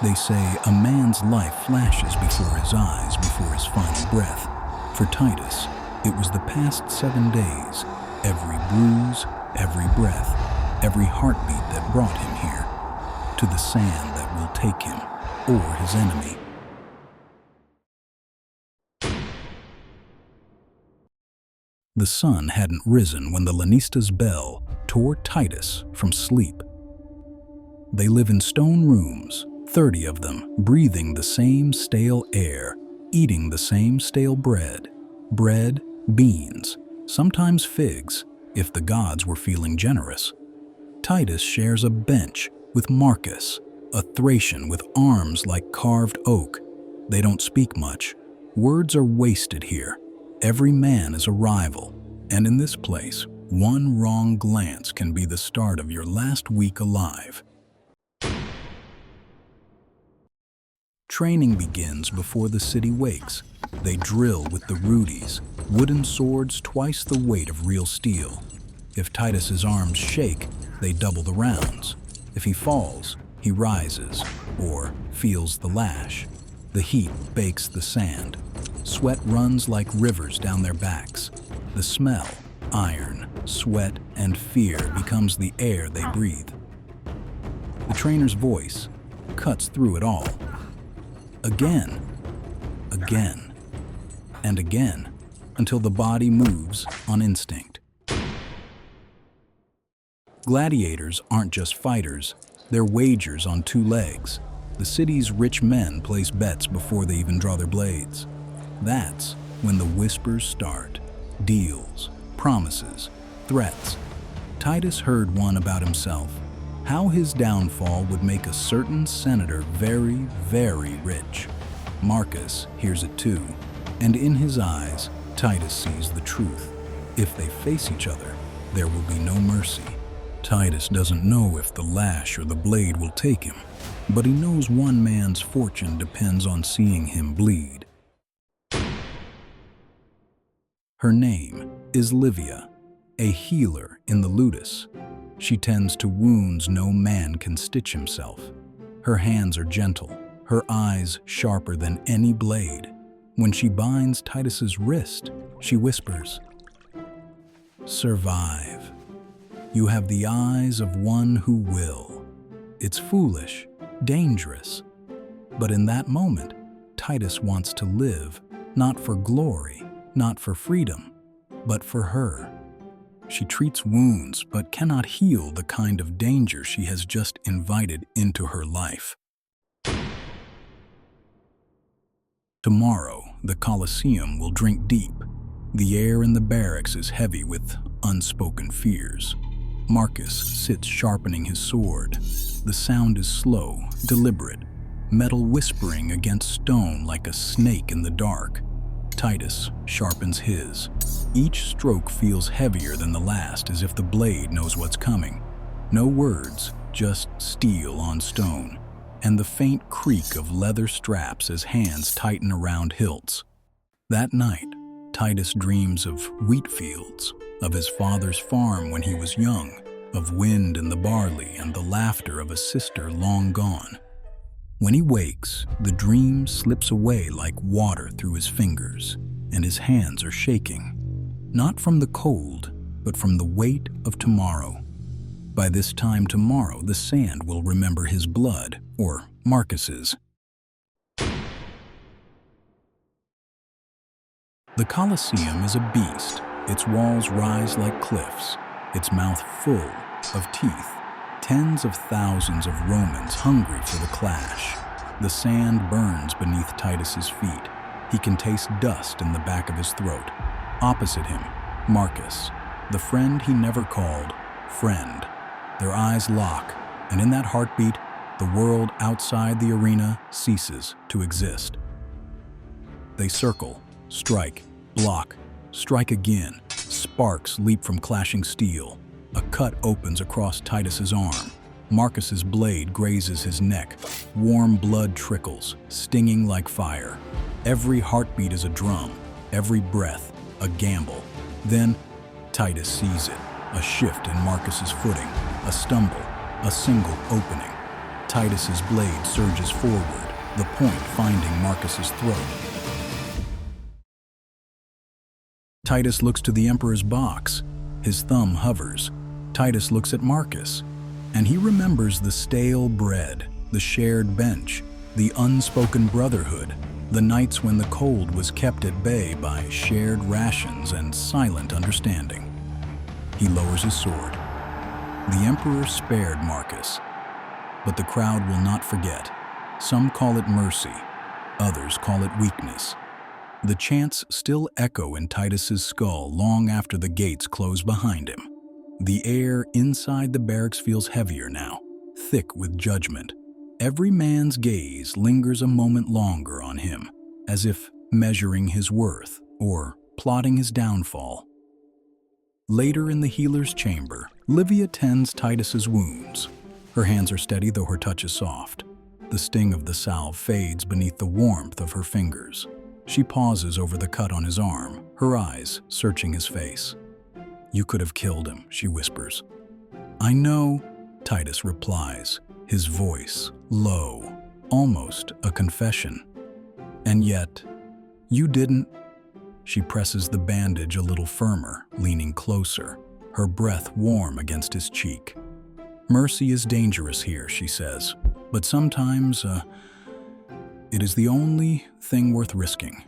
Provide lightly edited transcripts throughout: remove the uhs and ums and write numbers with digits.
They say a man's life flashes before his eyes before his final breath. For Titus, it was the past 7 days, every bruise, every breath, every heartbeat that brought him here, to the sand that will take him, or his enemy. The sun hadn't risen when the Lanista's bell tore Titus from sleep. They live in stone rooms, 30 of them, breathing the same stale air, eating the same stale bread, beans, sometimes figs, if the gods were feeling generous. Titus shares a bench with Marcus, a Thracian with arms like carved oak. They don't speak much. Words are wasted here. Every man is a rival, and in this place, one wrong glance can be the start of your last week alive. Training begins before the city wakes. They drill with the rudies, wooden swords twice the weight of real steel. If Titus's arms shake, they double the rounds. If he falls, he rises, or feels the lash. The heat bakes the sand. Sweat runs like rivers down their backs. The smell, iron, sweat, and fear becomes the air they breathe. The trainer's voice cuts through it all. Again, and again, until the body moves on instinct. Gladiators aren't just fighters, they're wagers on 2 legs. The city's rich men place bets before they even draw their blades. That's when the whispers start. Deals, promises, threats. Titus heard one about himself, how his downfall would make a certain senator very, very rich. Marcus hears it too, and in his eyes, Titus sees the truth. If they face each other, there will be no mercy. Titus doesn't know if the lash or the blade will take him, but he knows one man's fortune depends on seeing him bleed. Her name is Livia, a healer in the Ludus. She tends to wounds no man can stitch himself. Her hands are gentle, her eyes sharper than any blade. When she binds Titus's wrist, she whispers, "Survive. You have the eyes of one who will." It's foolish, dangerous, but in that moment, Titus wants to live, not for glory, not for freedom, but for her. She treats wounds but cannot heal the kind of danger she has just invited into her life. Tomorrow, the Colosseum will drink deep. The air in the barracks is heavy with unspoken fears. Marcus sits sharpening his sword. The sound is slow, deliberate, metal whispering against stone like a snake in the dark. Titus sharpens his. Each stroke feels heavier than the last, as if the blade knows what's coming. No words, just steel on stone, and the faint creak of leather straps as hands tighten around hilts. That night, Titus dreams of wheat fields, of his father's farm when he was young, of wind in the barley and the laughter of a sister long gone. When he wakes, the dream slips away like water through his fingers, and his hands are shaking, not from the cold, but from the weight of tomorrow. By this time tomorrow, the sand will remember his blood, or Marcus's. The Colosseum is a beast. Its walls rise like cliffs, its mouth full of teeth. Tens of thousands of Romans hungry for the clash. The sand burns beneath Titus's feet. He can taste dust in the back of his throat. Opposite him, Marcus, the friend he never called friend. Their eyes lock, and in that heartbeat, the world outside the arena ceases to exist. They circle, strike, block, strike again. Sparks leap from clashing steel. A cut opens across Titus's arm. Marcus's blade grazes his neck. Warm blood trickles, stinging like fire. Every heartbeat is a drum, every breath a gamble. Then, Titus sees it. A shift in Marcus's footing, a stumble, a single opening. Titus's blade surges forward, the point finding Marcus's throat. Titus looks to the Emperor's box. His thumb hovers. Titus looks at Marcus, and he remembers the stale bread, the shared bench, the unspoken brotherhood, the nights when the cold was kept at bay by shared rations and silent understanding. He lowers his sword. The Emperor spared Marcus, but the crowd will not forget. Some call it mercy, others call it weakness. The chants still echo in Titus's skull long after the gates close behind him. The air inside the barracks feels heavier now, thick with judgment. Every man's gaze lingers a moment longer on him, as if measuring his worth or plotting his downfall. Later in the healer's chamber, Livia tends Titus's wounds. Her hands are steady, though her touch is soft. The sting of the salve fades beneath the warmth of her fingers. She pauses over the cut on his arm, her eyes searching his face. "You could have killed him," she whispers. "I know," Titus replies, his voice low, almost a confession. "And yet, you didn't." She presses the bandage a little firmer, leaning closer, her breath warm against his cheek. "Mercy is dangerous here," she says, "but sometimes, it is the only thing worth risking."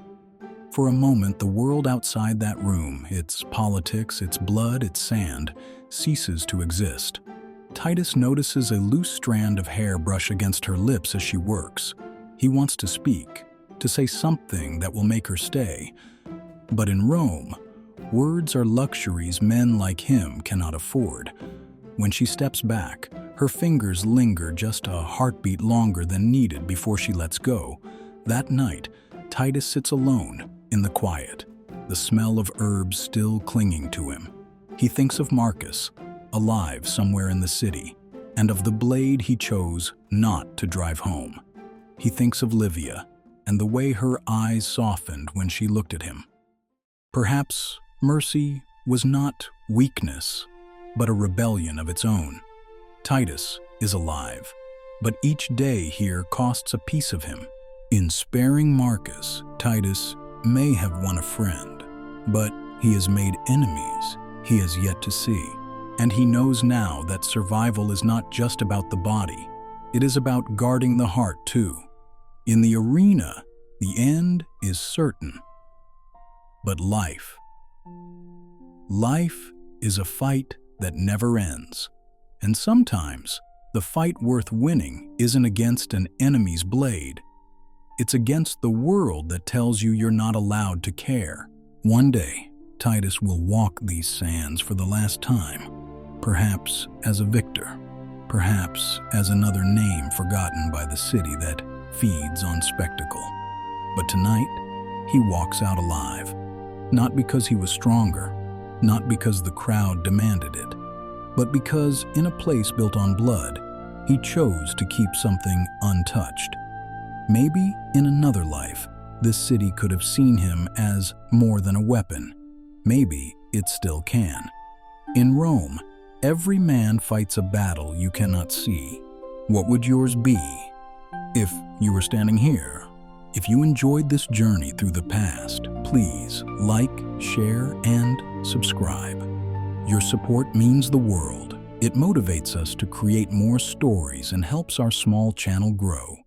For a moment, the world outside that room, its politics, its blood, its sand, ceases to exist. Titus notices a loose strand of hair brush against her lips as she works. He wants to speak, to say something that will make her stay. But in Rome, words are luxuries men like him cannot afford. When she steps back, her fingers linger just a heartbeat longer than needed before she lets go. That night, Titus sits alone in the quiet, the smell of herbs still clinging to him. He thinks of Marcus, alive somewhere in the city, and of the blade he chose not to drive home. He thinks of Livia and the way her eyes softened when she looked at him. Perhaps mercy was not weakness, but a rebellion of its own. Titus is alive, but each day here costs a piece of him. In sparing Marcus, Titus may have won a friend, but he has made enemies he has yet to see. And he knows now that survival is not just about the body, it is about guarding the heart too. In the arena, the end is certain. But life is a fight that never ends. And sometimes, the fight worth winning isn't against an enemy's blade. It's against the world that tells you you're not allowed to care. One day, Titus will walk these sands for the last time, perhaps as a victor, perhaps as another name forgotten by the city that feeds on spectacle. But tonight, he walks out alive, not because he was stronger, not because the crowd demanded it, but because in a place built on blood, he chose to keep something untouched. Maybe in another life, this city could have seen him as more than a weapon. Maybe it still can. In Rome, every man fights a battle you cannot see. What would yours be if you were standing here? If you enjoyed this journey through the past, please like, share, and subscribe. Your support means the world. It motivates us to create more stories and helps our small channel grow.